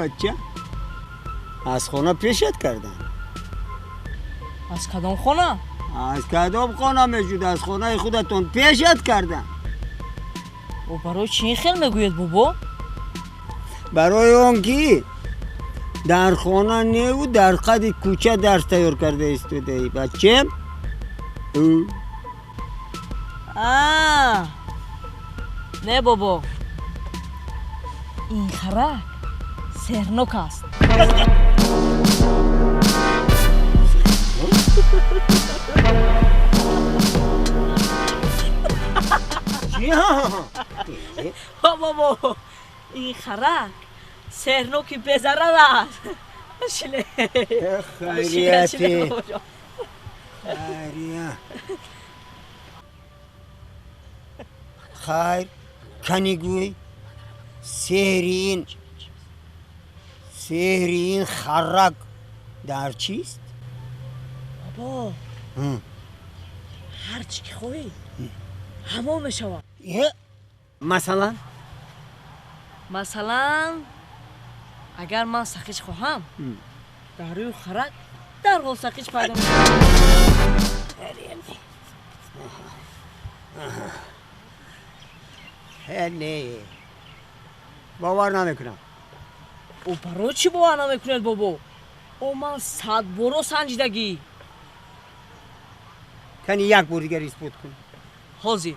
بچه از خونه پیشت کردن. از کدام خونه؟ از کدام خونه میجود؟ از خونه خودتون پیشت کردن. و برای چی این خیلی میگوید بابا؟ برای اون کی در خانه نیو در قد کوچه درس تیار کرده استوده ای بچه. نه بابا، این خرک سرنوک است. بابا این خرک سرنوکی بزرد است. خیریتی خیر کنیگوی سهرین خرک در چیست؟ بابا هر چی که خواهی همون میشود. مثلا اگر من سخیش خواهم در روی خرک در حال سخیش پیدا میشود. خیلی باور نمیکنم. او برای چی باور نمیکنید بابا؟ او من 100 برو سنجیدگی. کنی یک بار دیگر اثبات کن. حاضر.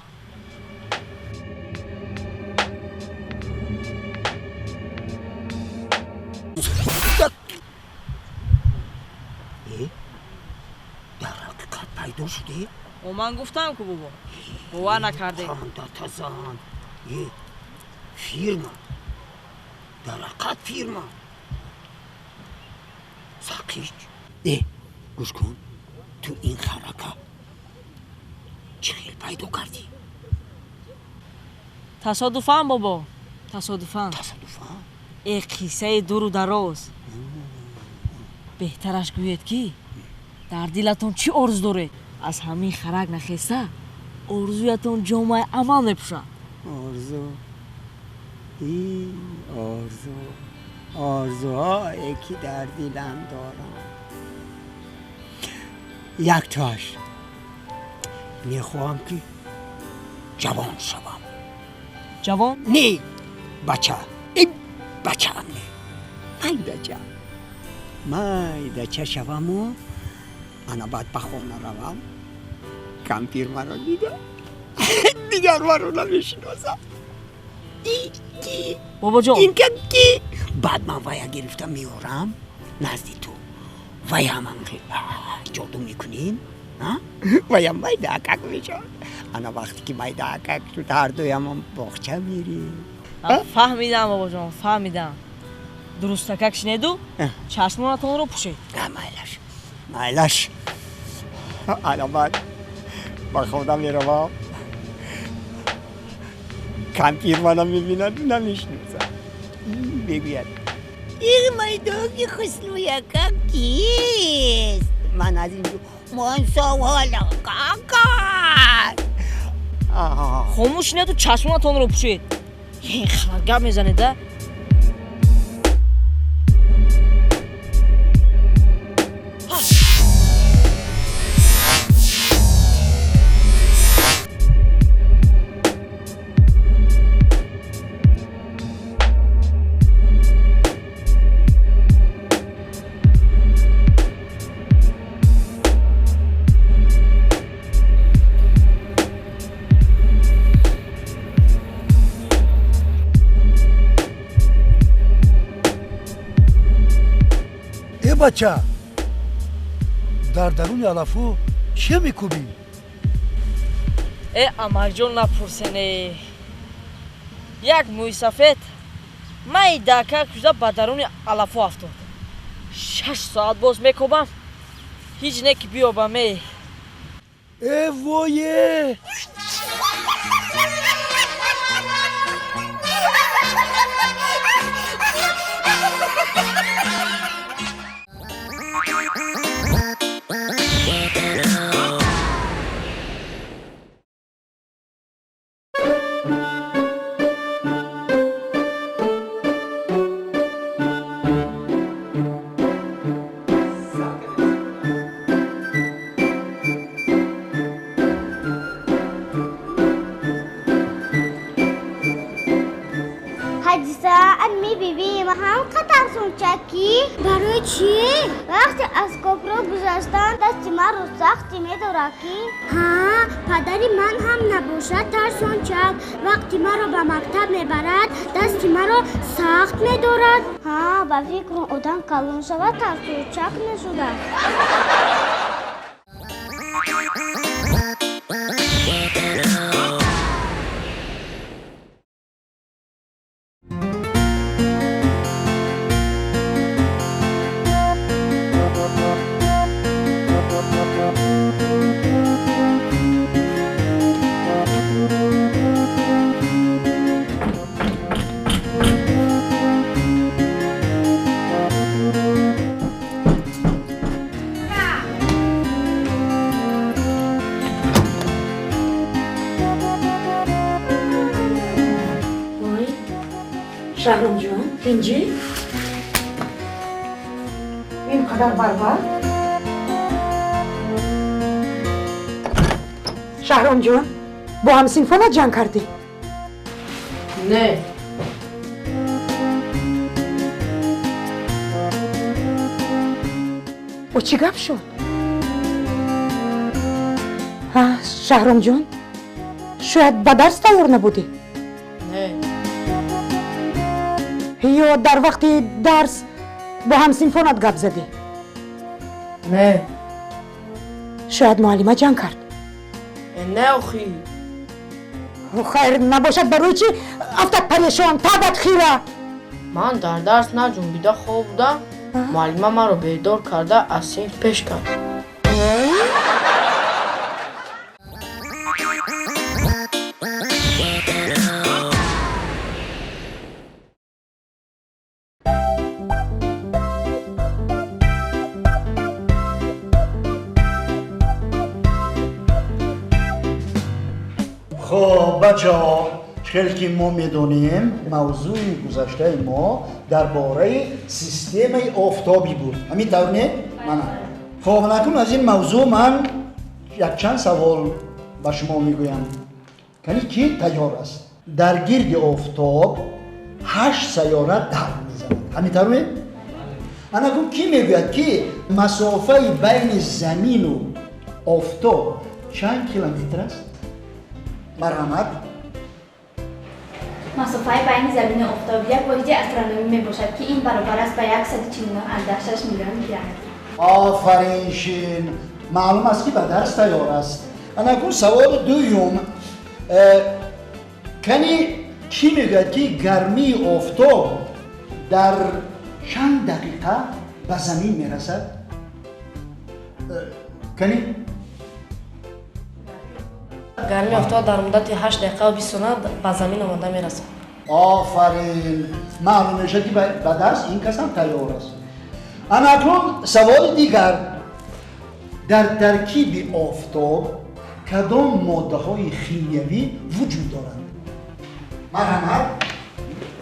در حقیقت پیدا شده؟ او من گفتم که بابا باور نکرده. تازان فیرما در حقیقت فیرما ساکیچ. گوش کن، تو این خرکه چه خیل پیدا کردی؟ تصادفاً بابا، تصادفاً. یک قصه دور و دراز. بهترش گوید که در دلتون چی آرزو داره؟ از همین خرک نخسته آرزویتون جامعه عمل نپوشد. آرزوهایی که در دلم دارم یک تاش میخواهم که جوان شوم. جوان؟ نه بچه. این بچه هم نه مایدچه شوم و انا باید به خانه روم. کمپیر مرا دیده دیگر مرا نمیشناسم. بابا جان این که کی؟ بعد من ویا گرفتم میارم نزدی تو. ویا هم جادو میکنیم ویا مایده اکک میشن. انا وقتی که مایده اکک شد هر دوی هم باغچه میریم. فهمیدم بابا جان، فهمیدم. درست اکک شنیدو چشمانتون رو پوشید. مایلش انا بعد با خودم میروم. کمپیر منم میبیند نمیشنوزم. بگوید این مایداگی خسلو یکم کیست؟ من از اینجا منسا والا کاکار. خاموش نه تو چشمانتون رو پوشید. این خرگم میزنیده. بچه در درون علفو چه میکوبی؟ амакҷон напурсене. Як мӯи сафед майи дака кӯза ба даруни алафо афтод. 6 соат боз мекобам. ҳеҷ не ки биёбам. وایه برای چی؟ وقتی از کپرو گذاشتن دستی من رو سختی میدارکی؟ ها پدری من هم نباشد ترسانچک وقتی من رو به مکتب میبرد دستی من رو سخت میدارد. ها با فکر اودان کلون شود ترسانچک نشده. شهرام جان اینجی؟ این قدر بربر؟ شهرام جان با هم سینفونت جنگ کردی؟ نه. و چی گپ شد؟ شهرام جان شاید به درس تیار نبودی؟ نه. یا در وقت درس با هم سینفونت گپ زدی؟ نه. شاید معلمه جنگ کرد؟ نه اخی. خیر نباشد برای چی افتاد پریشان تابت خیره؟ من در درس نجنبیده خواب بودم. معلمه من رو بیدار کرده از صنف پیش کرد. خب بچه ها خیلی که ما میدونیم موضوع گذشته ما درباره سیستم آفتابی بود همین طور نه؟ خب نکن از این موضوع من یک چند سوال به شما میگویم کنی کی تیار است در گرد آفتاب 8 سیاره در میزند همین طور نه؟ انا گفت کی میگوید که مسافه بین زمین و آفتاب چند کیلومتر است؟ مرحمت مسافه بین زمین و آفتاب یک واحد استرونومی می باشد که این برابر است به 149.6 میلیون کیلومتر. آفرین شین معلوم است که به درس تیار است. انا گفت سوال دوم کنی کی میگوید که گرمی آفتاب در چند دقیقه به زمین میرسد؟ کنی؟ گرمی آفتاب در مدت 8 دقیقه و 20 ثانیه به زمین آمده میرسد. آفرین معلوم میشه که به درس این کس هم تیار است. انا اکنون سوال دیگر در ترکیب آفتاب کدام ماده های خیمیوی وجود دارند؟ مرحمت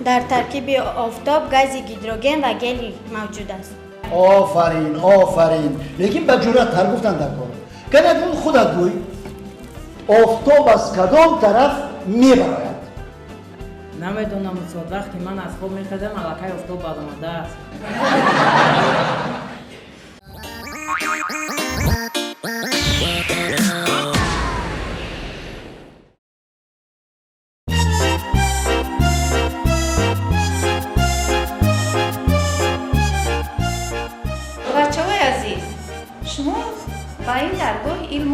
در ترکیب آفتاب گاز هیدروژن و گل موجود است. آفرین لیکن به جرأت تر گفتن در کار کنه خودت گوی آفتاب از کدام طرف میبراید؟ نمیدونم استاد وقتی من از خواب میخوادم علاقه آفتاب بعد آمده است.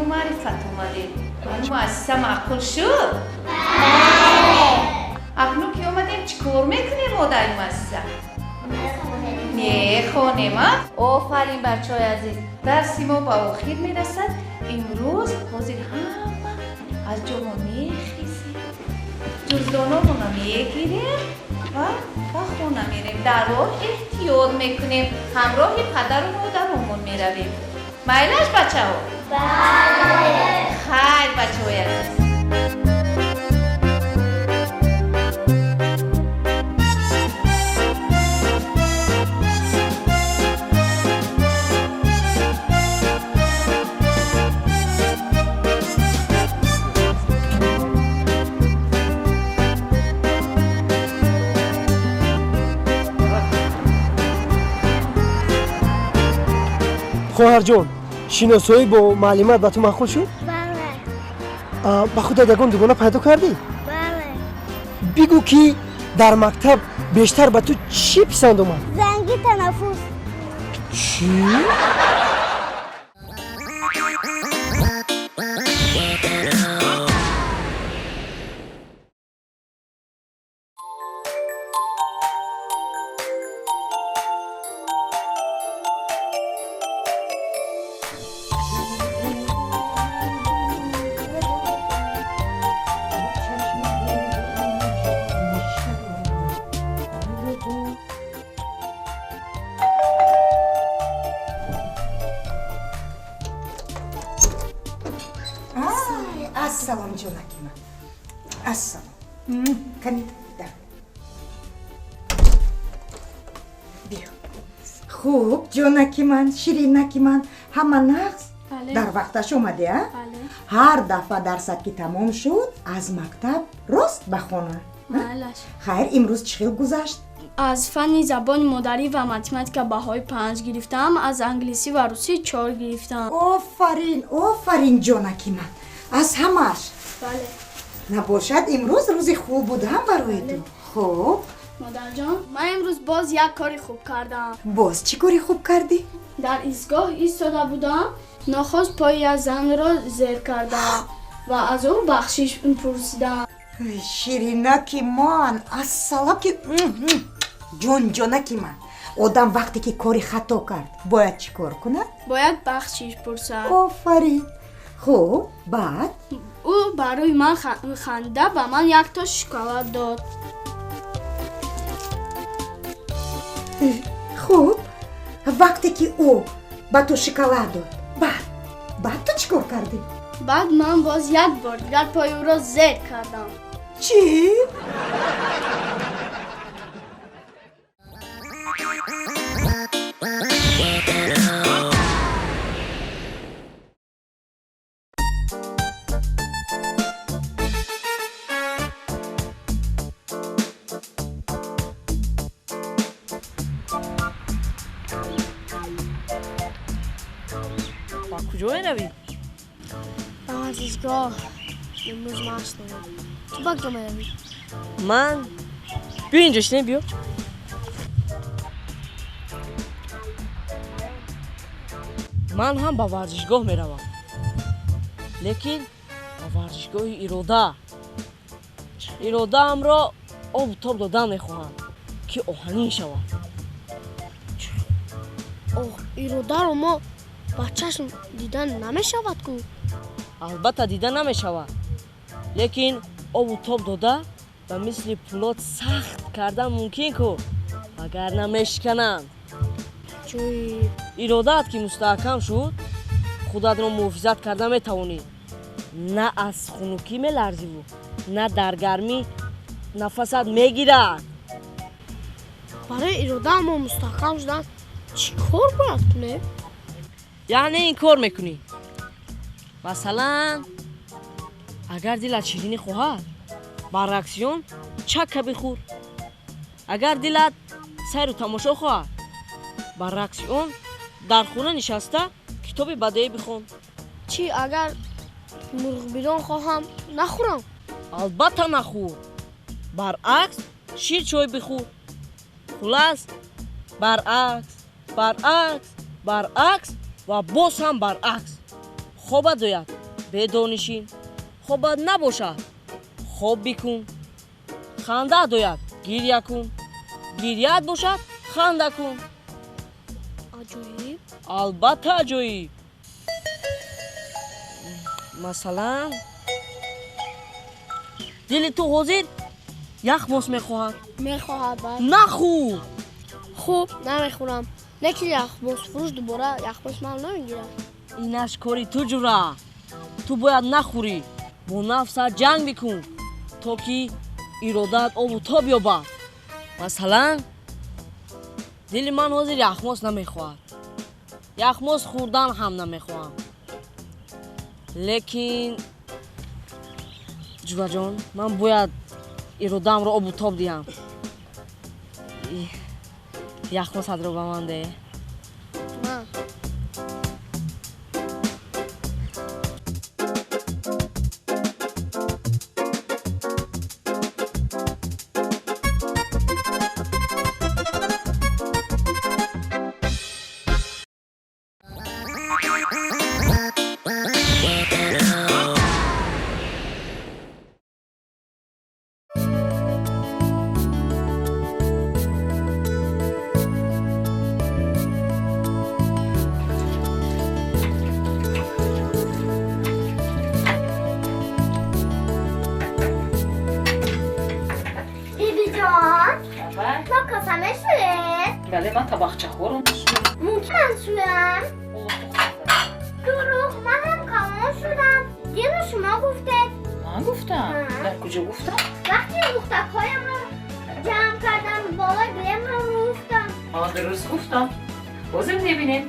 خانم معرفت اومده. خانم عزیزم معقول شد؟ اکنون که اومدیم چی کار میکنیم مادرم عزیزم؟ نه خانم آفرین بچه های عزیز درسی ما با آخر میرسد. امروز حاضر همه از جاما میخیزیم جزدانا مانا میگیریم و خونه میریم در راه احتیاط میکنیم همراه پدر و مادرمون میرویم. میلش بچه ها؟ بله خیر بچه های عزیز خواهر جان شناسایی با معلومات با تو معقول شد؟ بله با خودت یگان دوگانه پیدا کردی؟ بله بگو که در مکتب بیشتر به تو چی پسند اومد؟ زنگی تنفس چی؟ السلام جونکی من السلام کنید در بیا خوب جونکی من شیرینکی من همه نقص در وقتش اومده هر دفعه درست که تمام شد از مکتب راست به خونه خیر امروز چی گذشت؟ از فن زبان مادری و متماتیکا بهای 5 گرفتم از انگلیسی و روسی 4 گرفتم آفرین جونکی من از همش بله نباشد امروز روزی خوب بود هم برای تو خوب مادر جان من امروز باز یک کاری خوب کردم باز چی کاری خوب کردی؟ در ایستگاه ایستاده بودم ناخواست پای از زن را زیر کردم و از او بخشش پرسیدم شیرینکی من اصلا که جونکی من آدم وقتی که کاری خطا کرد باید چی کار کند؟ باید بخشش پرسد آفرین خوب بعد او برای من خنده به من یک تا شکلات داد خوب وقتی که او به تو شکلات داد بعد تو چی کار کردی؟ بعد من باز یک بار دیگر پای او را زیر کردم چی؟ کجا میروی؟ به ورزشگاه امروز مشق دارم تو با کجا میروی؟ من بیا اینجا شنه بیا من هم با ورزشگاه میروم لیکن با ورزشگاه اراده هم را آب تاب دادن میخواهم که آهنین شود اراده رو ما با چشم دیدن نمیشود کو البته دیدن نمیشود لیکن آب تاب داده و مثل پولاد سخت کردن ممکن کو اگر نمیشکنند جوی ارادت که مستحکم شد خودت را محافظت کرده میتوانی نه از خنکی میلرزی و نه در گرمی نفست میگیرد برای اراده ما مستحکم شدن چی کار باید کنه؟ یعنی این کار میکنی مثلا اگر دلت شیرینی خواهد برعکسیون چک بخور اگر دلت سیر و تماشا خواهد برعکسیون در خونه نشسته کتابی بدیهی بخون چی اگر مرغ بیرون خواهم نخورم؟ البته نخور برعکس شیر چای بخور خلاص برعکس و باز هم برعکس хобат зояд бедонишин, хобат набошад хоб бикун, хандат зояд гирья кун, гирьят бошад ханда кун. Аҷоиб. Албатта аҷоиб. Масалан, дили ту ҳозир яхмос мехоҳад. Мехоҳад ба. Нахӯр. Хуб, намехӯрам. Лекин яхмосфурӯш дубора яхмос ман намегирад. Инаш кори ту ҷура. Ту бояд нахӯрӣ. Бо нафсат ҷанг бикун, то ки иродат обу тоб ёбад. Масалан, дили ман ҳозир яхмос намехоҳад. Яхмос хӯрдан ҳам намехоҳам. Лекин ҷураҷон, ман бояд иродамро обу тоб диҳам. Яхмосатро ба ман де. بله من طبخچه خورم ممکن من شدم؟ دروغ من هم کامل شدم. اینو شما گفته. من گفتم؟ در کجا گفتم؟ وقتی روختک هایم رو جمع کردم بالا گریم رو روفتم. درست گفتم. بازم نبینیم.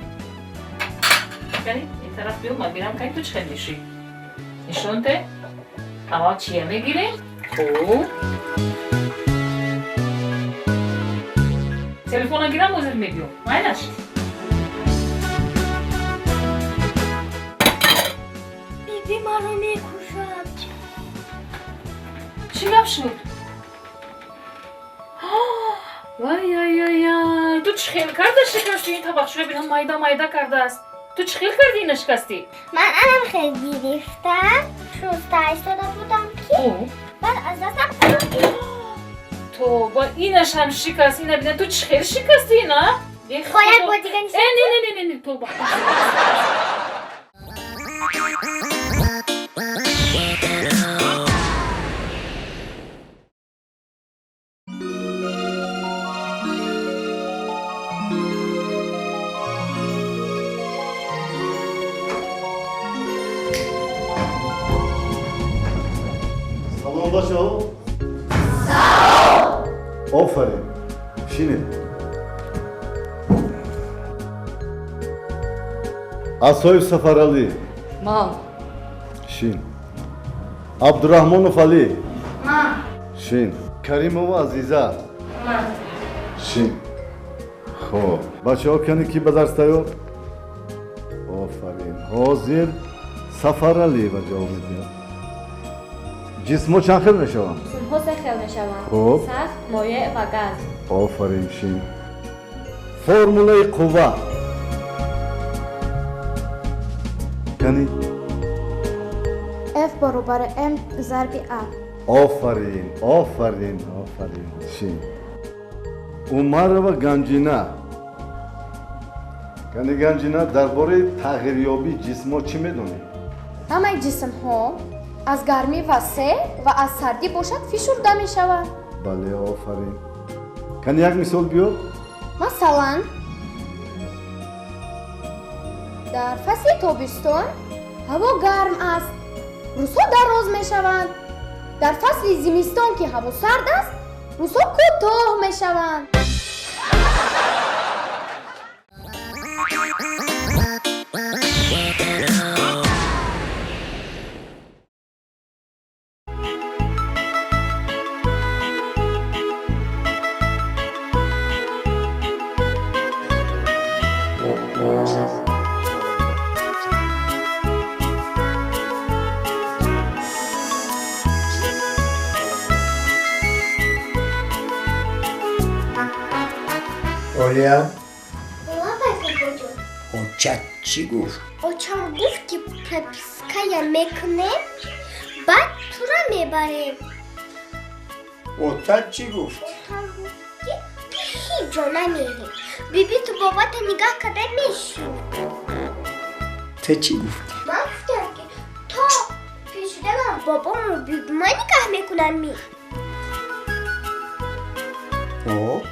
یعنی این طرف بیام من بیرم که تو چه میشی؟ نشونته؟ اما چیه میگیریم؟ خوب تلفن گیرم بازم میگیرم ماینش بیبی ما رو میکشد. چی گپ شد؟ وای وای وای تو چی خیل کرده شکستی؟ این طبخچه ببینم مایدا مایدا کرده است. تو چی خیل کردی اینو شکستی؟ من الان خیلی گرفتم. شسته ایستاده بودم که بعد از دستم تو با اینش هم شکست اینه بینه تو چی خیل شکستی نه؟ باید با دیگه نیست. نه تو با سلام بچه ها. آفرین شینه اسایب سفرعلی من شین عبدالرحمنов علی من شین کریمова عزیزه من شین خب بچه ها کنی کی به درس تیار آفرین حاضر سفرعلی و جواب میدیم جسمو چند خیل میشوم سنها سه خیل میشوم خب سخت مایع و گاز آفرین شین فرموله قوه یعنی F برابر M ضرب A آفرین شین عمر و گنجینه یعنی گنجینه درباره تغییریابی جسمو چی میدونی؟ همه جسم ها از گرمی وسیع و از سردی باشد فشرده می شود. بله آفرین کنی یک مثال بیار؟ مثلا در فصل تابستان هوا گرم است روزها دراز می شوند. در فصل زمستان که هوا سرد است روزها کوتاه می شوند. Olha, Olá, pai, اوچت چی گفت؟ اوچم گفت که پرپسکایا میکنه بعد تو را میبره. اوچت چی گفت؟ اوچم گفت که هیچ جا نمیری. بیبی تو بابات نگاه کرده میشون. تو چی گفتی؟ من گفتم که تا پیشیده من بابام و بیبی ما نگاه میکنن می. او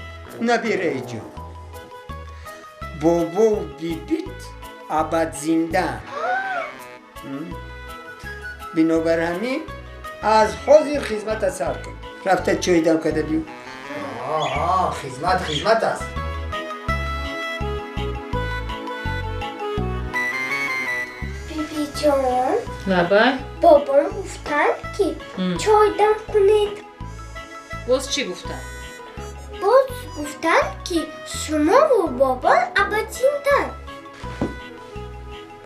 نبیره جون بابا و بیبیت ابد زنده بنابر همین از حاضر خدمت سر کن. رفته چای دم کده بیو. خدمت است. بیبی جان لبای بابام گفتن که چای دم کنید. باز چی گفتن؟ باز گفتن که شما و بابام ابد زنده.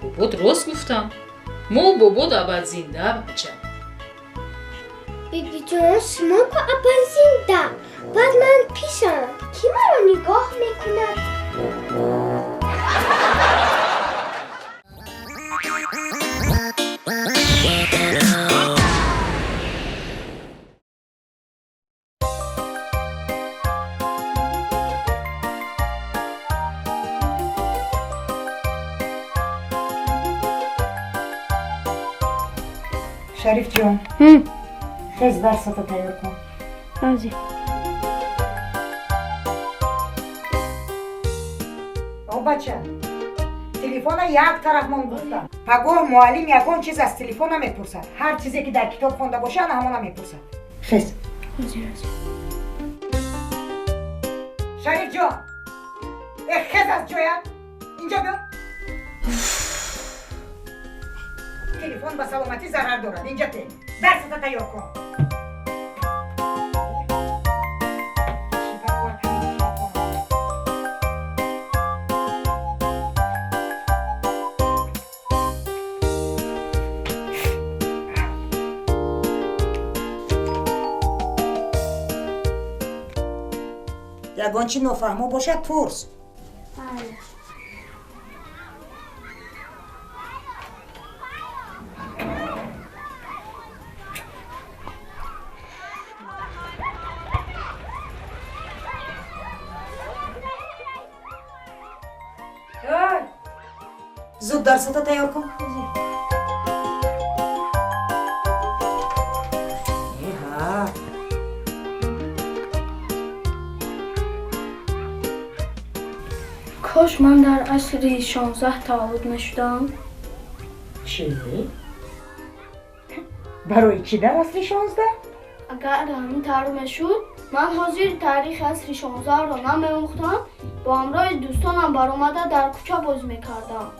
بابا درست گفتم. ما و بابا ابد زنده بچه. بیبی جان شما که ابد زنده بعد من پیشم کی ما رو نگاه میکند؟ شریف جون خیز درستو تیار کن. ازی او بچه تلفن یک طرف من گفتم پگاه معلم یکون چیز از تلفن میپرسد. هر چیزی که در کتاب خونده باشه همون میپرسد. خیز شریف جون خیز از جویت اینجا بیا. تلفن به سلامتی ضرر دارد. اینجا تی درست تیار کن. یگان چی نفهمو باشد پرس. زود درستو تیار کن. کاش من در عصر 16 تولد میشدم. چی؟ برای چی در عصر 16؟ اگر همین طور میشد من حاضر تاریخ عصر 16 را نمی‌آموختم. با همراه دوستانم برآمده در کوچه بازی میکردم.